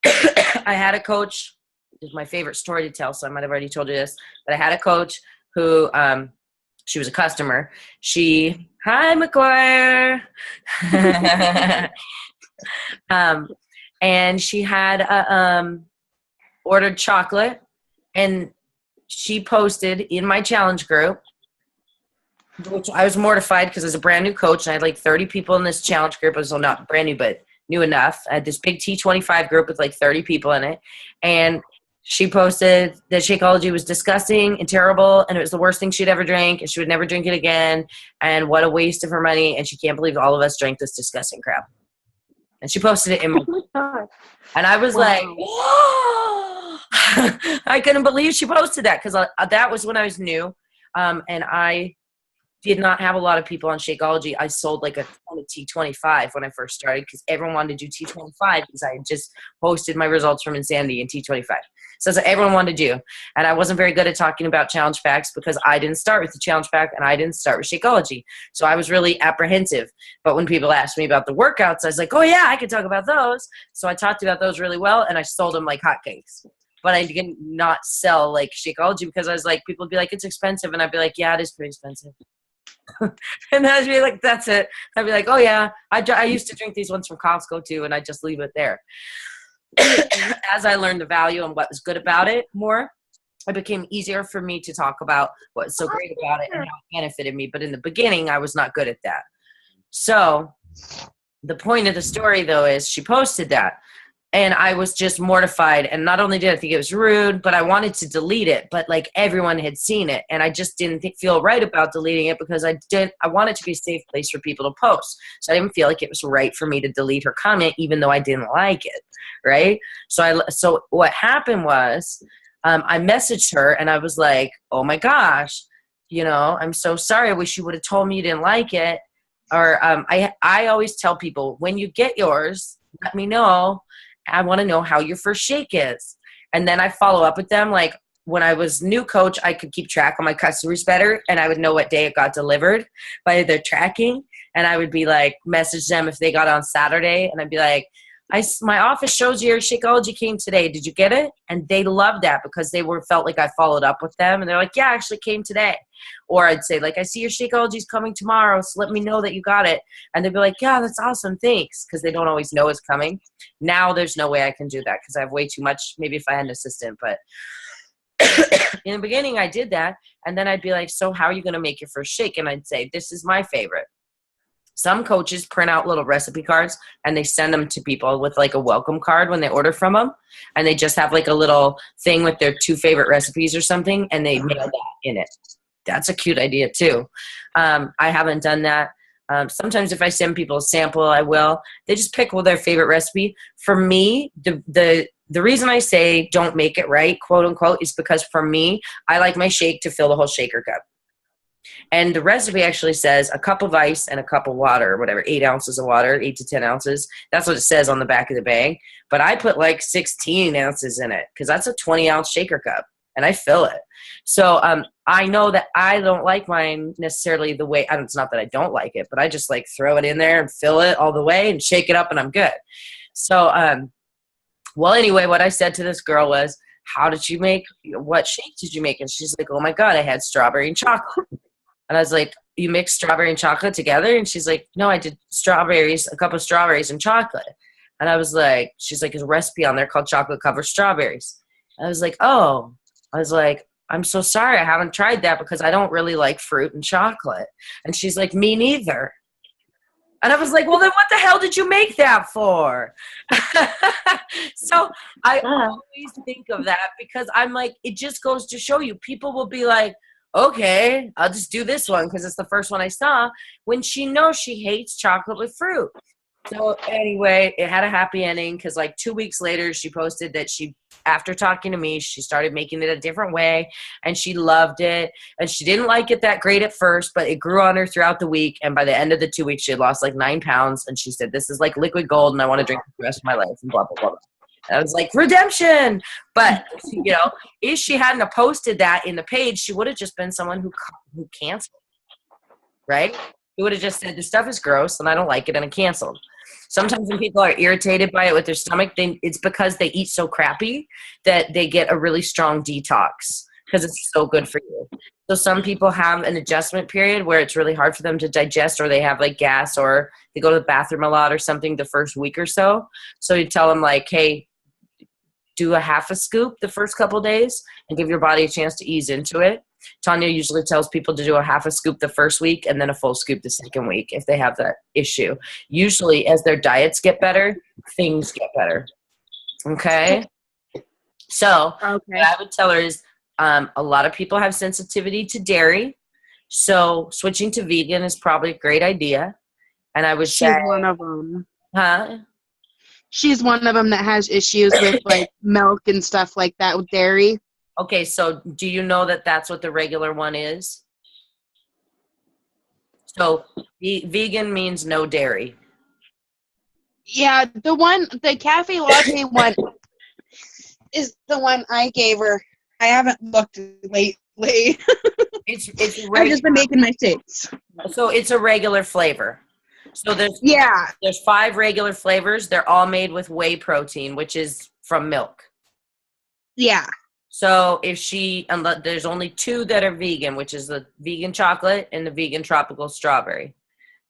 I had a coach, this is my favorite story to tell, so I might have already told you this, but I had a coach who, she was a customer. Hi, McGuire. And she had ordered chocolate, and she posted in my challenge group, which I was mortified because as a brand new coach, and I had like 30 people in this challenge group. I was not brand new, but new enough. I had this big T25 group with like 30 people in it. And she posted that Shakeology was disgusting and terrible, and it was the worst thing she'd ever drank, and she would never drink it again, and what a waste of her money, and she can't believe all of us drank this disgusting crap. And she posted it in my and I was like, whoa! I couldn't believe she posted that because that was when I was new, and I did not have a lot of people on Shakeology. I sold like a ton of T25 when I first started because everyone wanted to do T25 because I had just posted my results from Insanity in T25. So that's what everyone wanted to do. And I wasn't very good at talking about challenge packs because I didn't start with the challenge pack and I didn't start with Shakeology. So I was really apprehensive. But when people asked me about the workouts, I was like, oh yeah, I could talk about those. So I talked about those really well and I sold them like hotcakes. But I did not sell like Shakeology because I was like, people would be like, it's expensive. And I'd be like, yeah, it is pretty expensive. And I'd be like, that's it. I'd be like, oh yeah, I used to drink these ones from Costco too, and I just leave it there. As I learned the value and what was good about it more, it became easier for me to talk about what was so great about it and how it benefited me. But in the beginning, I was not good at that. So the point of the story, though, is she posted that. And I was just mortified. And not only did I think it was rude, but I wanted to delete it. But like everyone had seen it. And I just didn't feel right about deleting it because I wanted to be a safe place for people to post. So I didn't feel like it was right for me to delete her comment, even though I didn't like it. Right. So what happened was I messaged her and I was like, oh my gosh, I'm so sorry. I wish you would have told me you didn't like it. Or I always tell people when you get yours, let me know. I want to know how your first shake is. And then I follow up with them. Like when I was new coach, I could keep track of my customers better and I would know what day it got delivered by their tracking. And I would be like, message them if they got on Saturday. And I'd be like, my office shows your Shakeology came today. Did you get it? And they loved that because they felt like I followed up with them. And they're like, yeah, I actually came today. Or I'd say like, I see your Shakeology's coming tomorrow. So let me know that you got it. And they'd be like, yeah, that's awesome. Thanks. Because they don't always know it's coming. Now there's no way I can do that because I have way too much. Maybe if I had an assistant, but in the beginning I did that. And then I'd be like, so how are you going to make your first shake? And I'd say, this is my favorite. Some coaches print out little recipe cards and they send them to people with like a welcome card when they order from them. And they just have like a little thing with their 2 favorite recipes or something. And they mail that in it. That's a cute idea too. I haven't done that. Sometimes if I send people a sample, I will. They just pick their favorite recipe. For me, the reason I say don't make it right, quote unquote, is because for me, I like my shake to fill the whole shaker cup. And the recipe actually says a cup of ice and a cup of water, or whatever, 8 ounces of water, 8 to 10 ounces. That's what it says on the back of the bag. But I put like 16 ounces in it because that's a 20-ounce shaker cup, and I fill it. So I know that I don't like mine necessarily the way, it's not that I don't like it, but I just like throw it in there and fill it all the way and shake it up and I'm good. So, well, anyway, what I said to this girl was, what shake did you make? And she's like, oh my God, I had strawberry and chocolate. And I was like, you mixed strawberry and chocolate together? And she's like, no, I did a cup of strawberries and chocolate. And I was like, she's like, there's a recipe on there called chocolate covered strawberries. And I was like, oh. I was like, I'm so sorry. I haven't tried that because I don't really like fruit and chocolate. And she's like, me neither. And I was like, well, then what the hell did you make that for? So I always think of that because I'm like, it just goes to show you, people will be like, okay, I'll just do this one because it's the first one I saw, when she knows she hates chocolate with fruit. So anyway, it had a happy ending because like 2 weeks later, she posted that after talking to me, she started making it a different way and she loved it. And she didn't like it that great at first, but it grew on her throughout the week. And by the end of the 2 weeks, she had lost like 9 pounds. And she said, this is like liquid gold and I want to drink it the rest of my life and blah, blah, blah. And I was like, redemption. But, if she hadn't have posted that in the page, she would have just been someone who canceled, right? He would have just said, this stuff is gross and I don't like it and it canceled. Sometimes when people are irritated by it with their stomach, it's because they eat so crappy that they get a really strong detox because it's so good for you. So some people have an adjustment period where it's really hard for them to digest, or they have like gas, or they go to the bathroom a lot or something the first week or so. So you tell them like, hey, do a half a scoop the first couple days and give your body a chance to ease into it. Tanya usually tells people to do a half a scoop the first week and then a full scoop the second week if they have that issue. Usually as their diets get better, things get better. Okay? So what I would tell her is a lot of people have sensitivity to dairy. So switching to vegan is probably a great idea. And I would say she's one of them. Huh? She's one of them that has issues with like milk and stuff like that with dairy. Okay, so do you know that that's what the regular one is? So vegan means no dairy. Yeah, the cafe latte one is the one I gave her. I haven't looked lately. It's I've just been making my shakes. So it's a regular flavor. So there's 5 regular flavors. They're all made with whey protein, which is from milk. Yeah. So there's only 2 that are vegan, which is the vegan chocolate and the vegan tropical strawberry.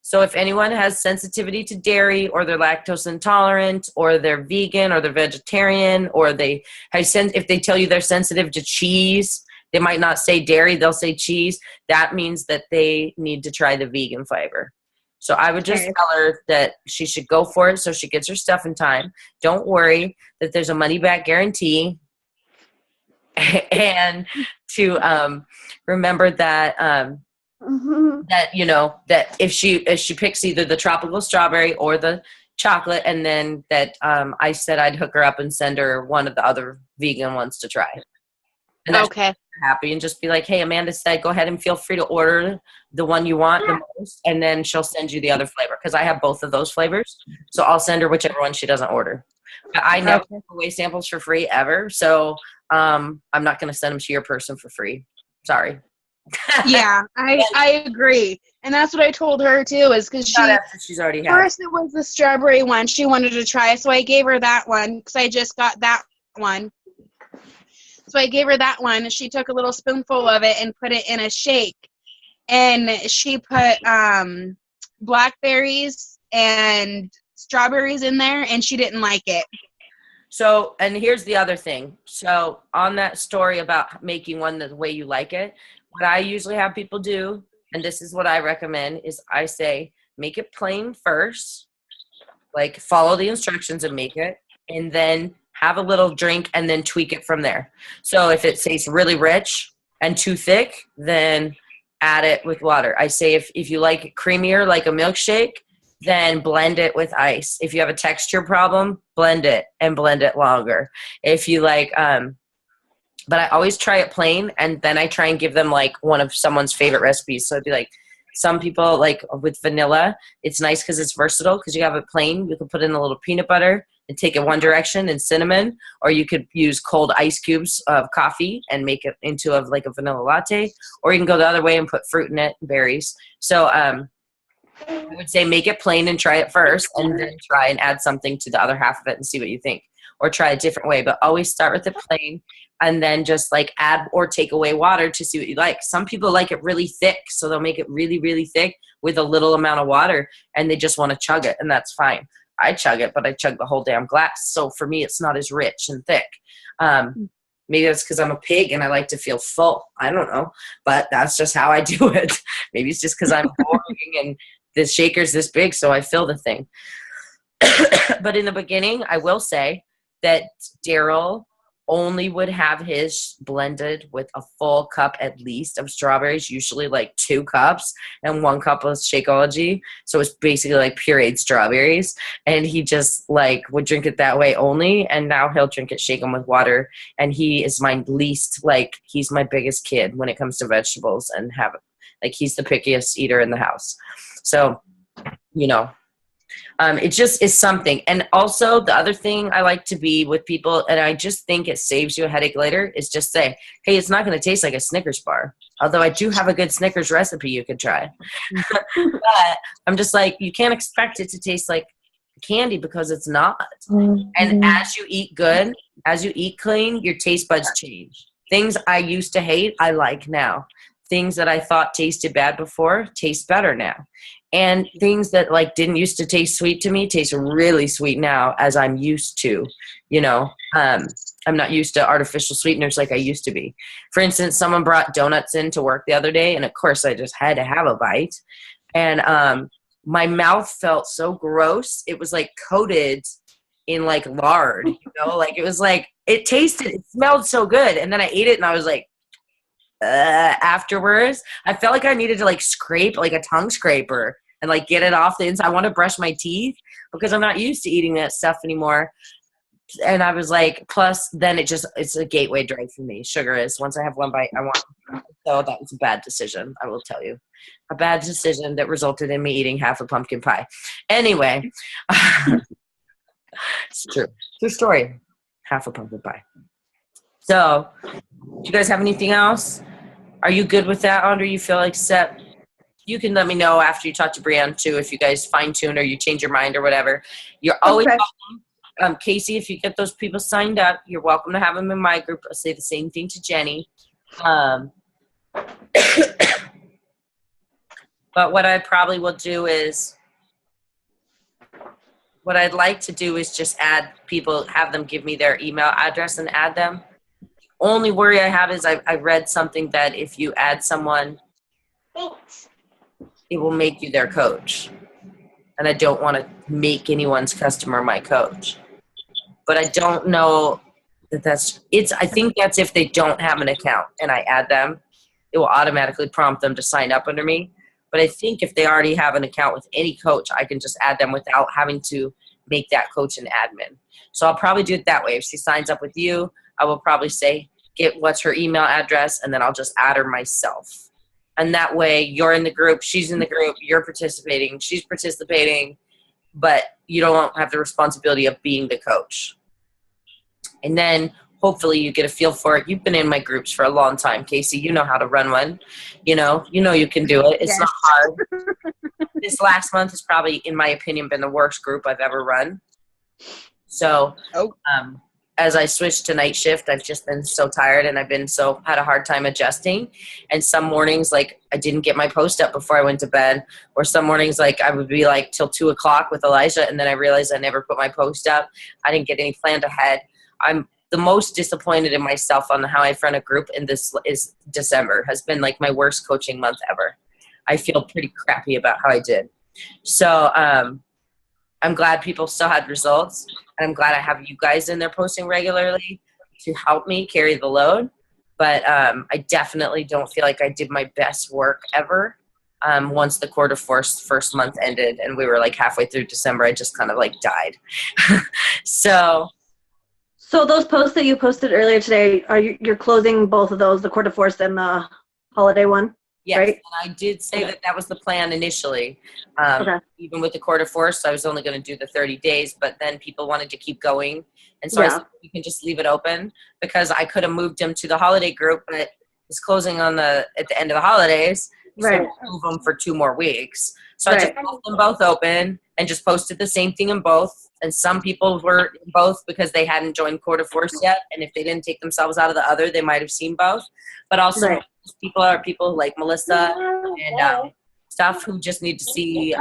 So if anyone has sensitivity to dairy, or they're lactose intolerant, or they're vegan, or they're vegetarian, or if they tell you they're sensitive to cheese, they might not say dairy, they'll say cheese. That means that they need to try the vegan flavor. So I would just tell her that she should go for it so she gets her stuff in time. Don't worry that there's a money back guarantee. And to remember that that if she picks either the tropical strawberry or the chocolate, and then that I said I'd hook her up and send her one of the other vegan ones to try. And that's happy, and just be like, hey, Amanda said go ahead and feel free to order the one you want the most, and then she'll send you the other flavor, because I have both of those flavors. So I'll send her whichever one she doesn't order. But I never give away samples for free ever, so I'm not going to send them to your person for free. Sorry. Yeah, I agree. And that's what I told her too, is because she's already had first it was the strawberry one she wanted to try, so I gave her that one because I just got that one. So I gave her that one, and she took a little spoonful of it and put it in a shake. And she put blackberries and strawberries in there, and she didn't like it. So, and here's the other thing. So on that story about making one the way you like it, what I usually have people do, and this is what I recommend, is I say, make it plain first, like follow the instructions and make it, and then have a little drink and then tweak it from there. So if it tastes really rich and too thick, then add it with water. I say if you like it creamier like a milkshake, then blend it with ice. If you have a texture problem, blend it and blend it longer. If you like, but I always try it plain, and then I try and give them like one of someone's favorite recipes. So it'd be like, some people like with vanilla, it's nice because it's versatile, because you have it plain. You can put in a little peanut butter and take it one direction, and cinnamon, or you could use cold ice cubes of coffee and make it into like a vanilla latte, or you can go the other way and put fruit in it, berries. So I would say make it plain and try it first, and then try and add something to the other half of it and see what you think, or try a different way. But always start with it plain, and then just like add or take away water to see what you like. Some people like it really thick, so they'll make it really, really thick with a little amount of water, and they just want to chug it, and that's fine. I chug it, but I chug the whole damn glass. So for me, it's not as rich and thick. Maybe that's because I'm a pig and I like to feel full. I don't know, but that's just how I do it. Maybe it's just because I'm boring and the shaker's this big, so I fill the thing. But in the beginning, I will say that Daryl only would have his blended with a full cup at least of strawberries, usually like 2 cups and 1 cup of Shakeology. So it's basically like pureed strawberries. And he just like would drink it that way only. And now he'll drink it shaken with water. And he is my least, like, he's my biggest kid when it comes to vegetables and have like, he's the pickiest eater in the house. So, you know, it just is something. And also the other thing I like to be with people, and I just think it saves you a headache later, is just say, hey, it's not going to taste like a Snickers bar. Although I do have a good Snickers recipe you could try. But I'm just like, you can't expect it to taste like candy because it's not. Mm-hmm. And as you eat good, as you eat clean, your taste buds change. Things I used to hate, I like now. Things that I thought tasted bad before taste better now. And things that like didn't used to taste sweet to me taste really sweet now, as I'm used to, you know. I'm not used to artificial sweeteners like I used to be. For instance, someone brought donuts in to work the other day, and of course I just had to have a bite. And my mouth felt so gross. It was like coated in like lard, you know, like it was like, it smelled so good. And then I ate it and I was like, afterwards, I felt like I needed to like scrape like a tongue scraper and like get it off the inside. I want to brush my teeth because I'm not used to eating that stuff anymore. And I was like, plus then it's a gateway drug for me. Sugar is, once I have one bite, I want. So that was a bad decision, I will tell you. A bad decision that resulted in me eating half a pumpkin pie. Anyway, it's true. True story. Half a pumpkin pie. So, do you guys have anything else? Are you good with that, Andre? You feel like set? You can let me know after you talk to Brianne, too, if you guys fine-tune or you change your mind or whatever. You're always welcome. Casey, if you get those people signed up, you're welcome to have them in my group. I'll say the same thing to Jenny. But what I probably will do is, what I'd like to do is just add people, have them give me their email address and add them. Only worry I have is I read something that if you add someone, it will make you their coach. And I don't want to make anyone's customer my coach. But I don't know that I think that's if they don't have an account and I add them, it will automatically prompt them to sign up under me. But I think if they already have an account with any coach, I can just add them without having to make that coach an admin. So I'll probably do it that way. If she signs up with you, I will probably say, what's her email address, and then I'll just add her myself. And that way you're in the group, she's in the group, you're participating, she's participating, but you don't have the responsibility of being the coach. And then hopefully you get a feel for it. You've been in my groups for a long time, Casey. You know how to run one. You know you can do it. It's not hard. This last month has probably, in my opinion, been the worst group I've ever run. So, as I switched to night shift, I've just been so tired and I've had a hard time adjusting. And some mornings, like, I didn't get my post up before I went to bed, or some mornings, like, I would be like till 2:00 with Elijah, and then I realized I never put my post up. I didn't get any planned ahead. I'm the most disappointed in myself on how I've run a group, and this is December has been like my worst coaching month ever. I feel pretty crappy about how I did. So I'm glad people still had results, and I'm glad I have you guys in there posting regularly to help me carry the load. But I definitely don't feel like I did my best work ever. Once the quarter first month ended and we were like halfway through December, I just kind of like died. So those posts that you posted earlier today, you're closing both of those, the quarter force and the holiday one? Yes, right? And I did say that was the plan initially. Even with the quarter force, I was only going to do the 30 days, but then people wanted to keep going. And so I said, you can just leave it open, because I could have moved them to the holiday group, but it's closing at the end of the holidays. Right. So move them for 2 more weeks. So I just left them both open and just posted the same thing in both. And some people were in both because they hadn't joined quarter force yet. And if they didn't take themselves out of the other, they might have seen both. But also people are people like Melissa and stuff who just need to see,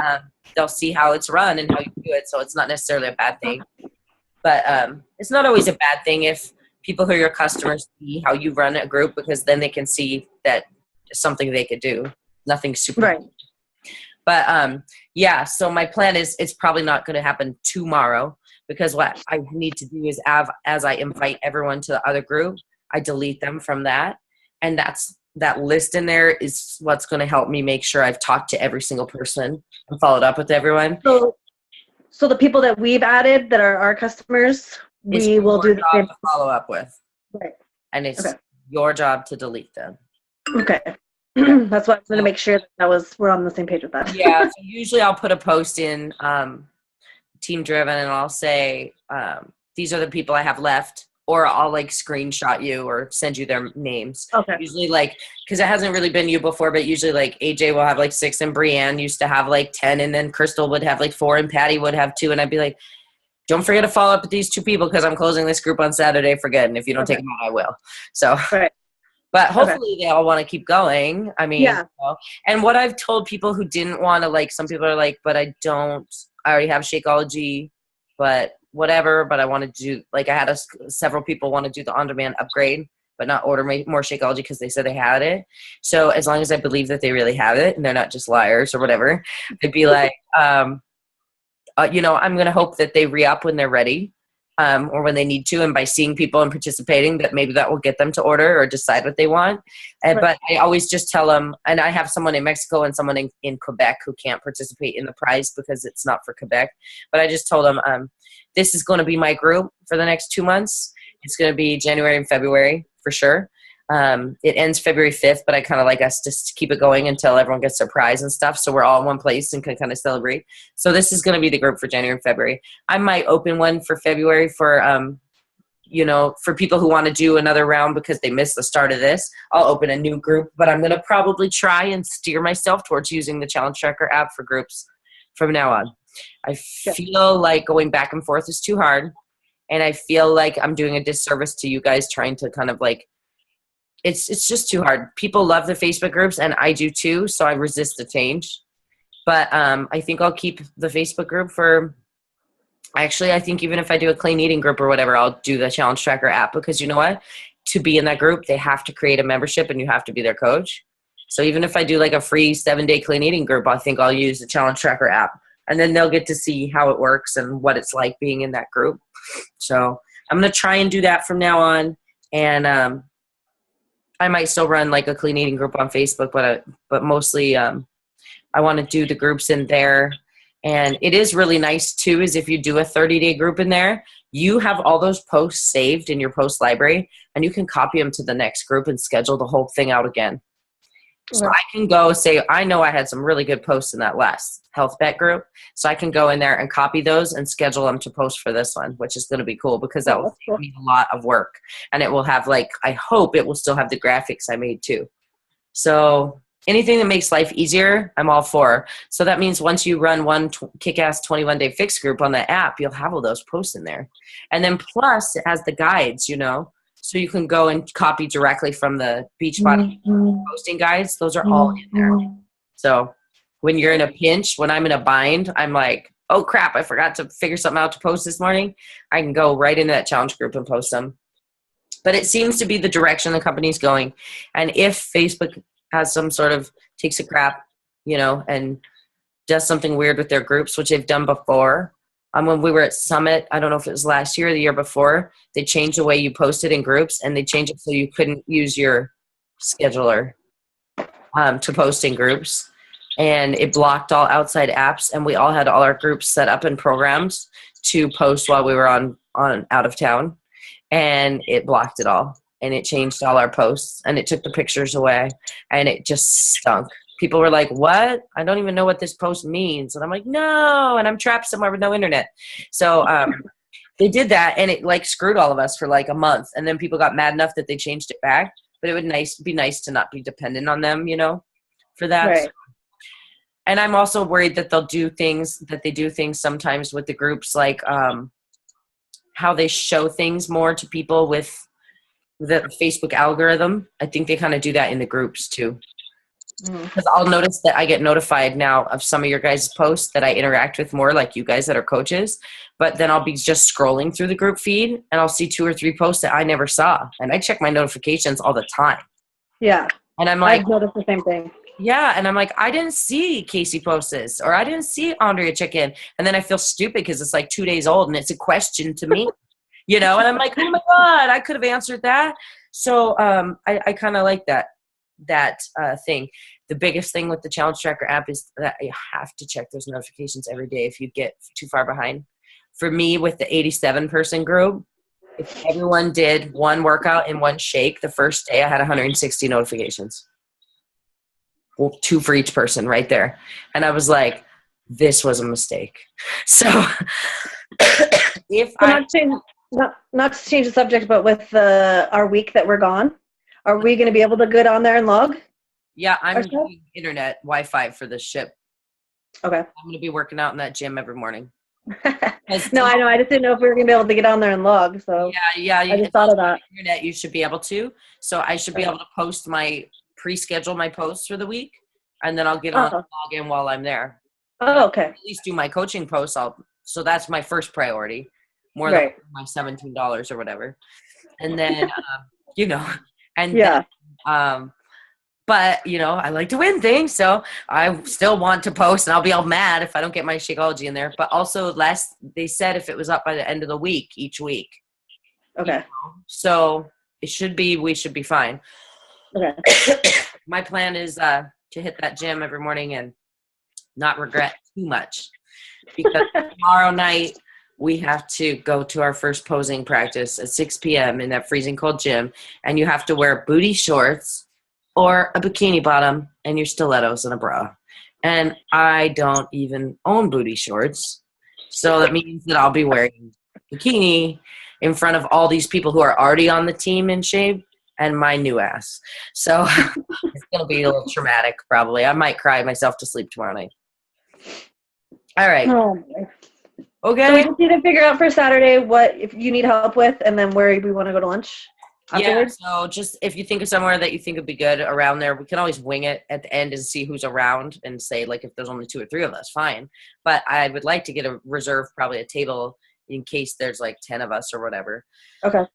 they'll see how it's run and how you do it. So it's not necessarily a bad thing. But it's not always a bad thing if people who are your customers see how you run a group, because then they can see that it's something they could do. Nothing super. Right. But so my plan is, it's probably not going to happen tomorrow, because what I need to do is as I invite everyone to the other group, I delete them from that. And that list in there is what's going to help me make sure I've talked to every single person and followed up with everyone. So the people that we've added that are our customers, we will do the same to follow up with. Right. And it's your job to delete them. Okay. That's what I'm going to make sure that we're on the same page with that. Yeah. So usually I'll put a post in Team Driven and I'll say, these are the people I have left, or I'll like screenshot you or send you their names. Okay. Usually like, cause it hasn't really been you before, but usually like AJ will have like 6 and Brianne used to have like 10, and then Crystal would have like 4 and Patty would have 2. And I'd be like, don't forget to follow up with these 2 people, cause I'm closing this group on Saturday for good. And if you don't take them out, I will. So, but hopefully they all want to keep going. I mean, and what I've told people who didn't want to, like, some people are like, but I already have Shakeology, but whatever, but I want to do, like, I had several people want to do the on-demand upgrade, but not order more Shakeology because they said they had it. So as long as I believe that they really have it and they're not just liars or whatever, they'd be like, I'm going to hope that they re-up when they're ready. Or when they need to, and by seeing people and participating, that maybe that will get them to order or decide what they want. But I always just tell them, and I have someone in Mexico and someone in Quebec who can't participate in the prize because it's not for Quebec. But I just told them, this is going to be my group for the next 2 months. It's going to be January and February for sure. It ends February 5th, but I kind of like us just to keep it going until everyone gets their prize and stuff. So we're all in one place and can kind of celebrate. So this is going to be the group for January and February. I might open one for February for, for people who want to do another round because they missed the start of this. I'll open a new group, but I'm going to probably try and steer myself towards using the Challenge Tracker app for groups from now on. I feel like going back and forth is too hard. And I feel like I'm doing a disservice to you guys trying to kind of like, it's just too hard. People love the Facebook groups, and I do too, so I resist the change. But I think I'll keep the Facebook group for – actually, I think even if I do a clean eating group or whatever, I'll do the Challenge Tracker app because you know what? To be in that group, they have to create a membership, and you have to be their coach. So even if I do like a free 7-day clean eating group, I think I'll use the Challenge Tracker app. And then they'll get to see how it works and what it's like being in that group. So I'm going to try and do that from now on. And I might still run like a clean eating group on Facebook, but mostly I want to do the groups in there. And it is really nice too, is if you do a 30-day group in there, you have all those posts saved in your post library, and you can copy them to the next group and schedule the whole thing out again. So I can go say, I know I had some really good posts in that last health bet group. So I can go in there and copy those and schedule them to post for this one, which is going to be cool because that will save me a lot of work. And it will have like, I hope it will still have the graphics I made too. So anything that makes life easier, I'm all for. So that means once you run one kick-ass 21-day fix group on the app, you'll have all those posts in there. And then plus it has the guides, so you can go and copy directly from the Beachbody posting guides. Those are all in there. So when you're in a pinch, when I'm in a bind, I'm like, oh crap, I forgot to figure something out to post this morning. I can go right into that challenge group and post them. But it seems to be the direction the company's going. And if Facebook has some sort of takes a crap, and does something weird with their groups, which they've done before. When we were at Summit, I don't know if it was last year or the year before, they changed the way you posted in groups, and they changed it so you couldn't use your scheduler to post in groups. And it blocked all outside apps, and we all had all our groups set up and programmed to post while we were on out of town. And it blocked it all. And it changed all our posts, and it took the pictures away, and it just stunk. People were like, what? I don't even know what this post means. And I'm like, no, and I'm trapped somewhere with no internet. So they did that, and it like screwed all of us for like a month. And then people got mad enough that they changed it back. But it would be nice to not be dependent on them, for that. Right. And I'm also worried that they do things sometimes with the groups, like how they show things more to people with the Facebook algorithm. I think they kind of do that in the groups too. Because I'll notice that I get notified now of some of your guys' posts that I interact with more, like you guys that are coaches. But then I'll be just scrolling through the group feed, and I'll see 2 or 3 posts that I never saw. And I check my notifications all the time. Yeah. And I'm like, I've noticed the same thing. Yeah, and I'm like, I didn't see Casey post this, or I didn't see Andrea check in. And then I feel stupid because it's like 2 days old and it's a question to me, and I'm like, oh my God, I could have answered that. So I kind of like that thing. The biggest thing with the Challenge Tracker app is that you have to check those notifications every day if you get too far behind. For me, with the 87-person group, if everyone did one workout in one shake, the first day I had 160 notifications. Well, 2 for each person right there. And I was like, this was a mistake. So if not to change the subject, but with our week that we're gone, are we going to be able to get on there and log? Yeah, I'm doing internet Wi-Fi for this ship. Okay. I'm going to be working out in that gym every morning. No, I know. I just didn't know if we were going to be able to get on there and log. So yeah. I just thought of that. Internet, you should be able to. So I should be able to post pre-schedule my posts for the week, and then I'll get on log in while I'm there. Oh, okay. At least do my coaching posts. So that's my first priority, more than my $17 or whatever. And then, but I like to win things, so I still want to post, and I'll be all mad if I don't get my Shakeology in there. But also, they said if it was up by the end of the week, each week. Okay. So we should be fine. Okay. My plan is to hit that gym every morning and not regret too much, because tomorrow night we have to go to our first posing practice at 6 p.m. in that freezing cold gym, and you have to wear booty shorts or a bikini bottom and your stilettos and a bra. And I don't even own booty shorts, so that means that I'll be wearing bikini in front of all these people who are already on the team in shape and my new ass. So it's going to be a little traumatic probably. I might cry myself to sleep tomorrow night. All right. Oh, okay. So we just need to figure out for Saturday what if you need help with, and then where we want to go to lunch afterwards. Yeah, so just if you think of somewhere that you think would be good around there, we can always wing it at the end and see who's around and say, like, if there's only 2 or 3 of us, fine. But I would like to get a reserve, probably a table in case there's like 10 of us or whatever. Okay.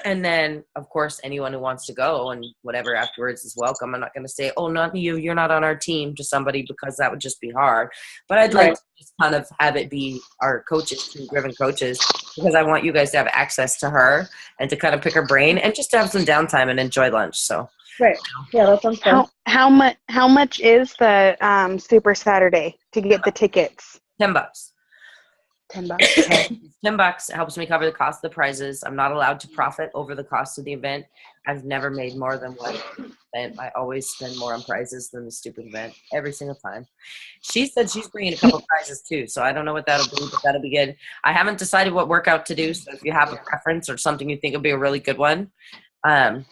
And then, of course, anyone who wants to go and whatever afterwards is welcome. I'm not going to say, oh, not you, you're not on our team to somebody, because that would just be hard. But I'd like to just kind of have it be our coaches, team-driven coaches, because I want you guys to have access to her and to kind of pick her brain and just to have some downtime and enjoy lunch. So right, yeah, that sounds fun. How much is the Super Saturday to get the tickets? $10. $10. $10 helps me cover the cost of the prizes. I'm not allowed to profit over the cost of the event. I've never made more than one event. I always spend more on prizes than the stupid event every single time. She said she's bringing a couple prizes too, so I don't know what that'll be, but that'll be good. I haven't decided what workout to do, so if you have a preference or something you think would be a really good one, I'm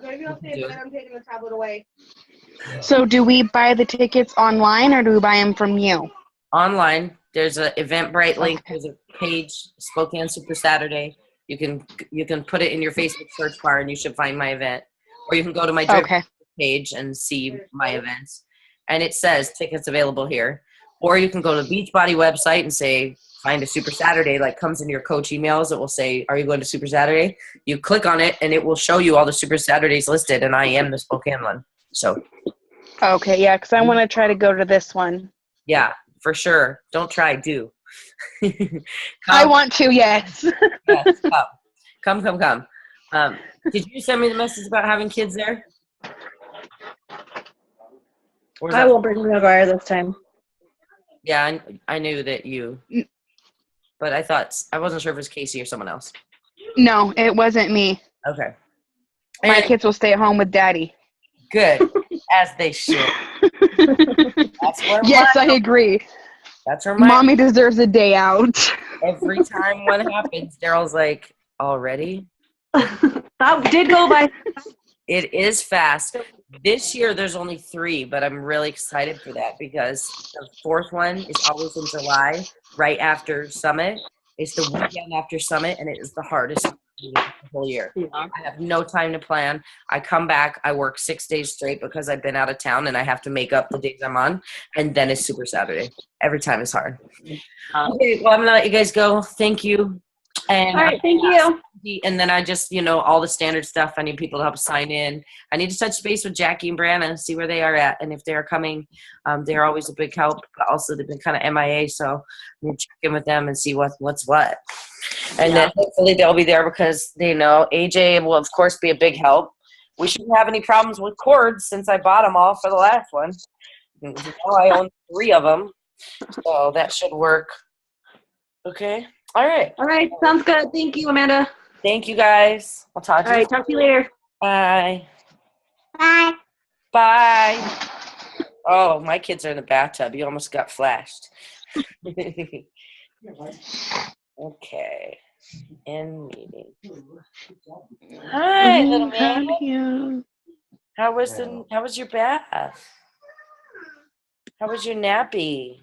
taking the tablet away. So do we buy the tickets online or do we buy them from you? Online. There's an Eventbrite link. There's a page, Spokane Super Saturday. You can put it in your Facebook search bar and you should find my event. Or you can go to my page and see my events. And it says tickets available here. Or you can go to the Beachbody website and say, find a Super Saturday, like comes in your coach emails. It will say, are you going to Super Saturday? You click on it and it will show you all the Super Saturdays listed. And I am the Spokane one. So. Okay, yeah, because I want to try to go to this one. Yeah. For sure. Don't try, do. I want to, yes. Yes, come. Did you send me the message about having kids there? I will bring McGuire this time. Yeah, I knew that you, but I wasn't sure if it was Casey or someone else. No, it wasn't me. Okay. My kids will stay at home with Daddy. Good, as they should. That's where yes, I agree. That's where Mommy deserves a day out. Every time one happens, Daryl's like, already? That did go by. It is fast. This year, there's only 3, but I'm really excited for that because the 4th one is always in July, right after Summit. It's the weekend after Summit, and it is the hardest the whole year. Yeah. I have no time to plan. I come back, I work 6 days straight because I've been out of town, and I have to make up the days I'm on, and then it's Super Saturday. Every time is hard. Okay, well, I'm going to let you guys go. Thank you. And all right, thank you. And then I just, all the standard stuff. I need people to help sign in. I need to touch base with Jackie and Brianna, see where they are at. And if they're coming, they're always a big help. But also, they've been kind of MIA, so I need to check in with them and see what's what. And then hopefully they'll be there because they know AJ will, of course, be a big help. We shouldn't have any problems with cords since I bought them all for the last one. I own 3 of them, so that should work. Okay. All right. All right, sounds good. Thank you, Amanda. Thank you, guys. I'll talk to you. All right, talk to you later. Bye. Bye. Bye. Oh, my kids are in the bathtub. You almost got flashed. Okay. End meeting. Hi, little man. How was your bath? How was your nappy?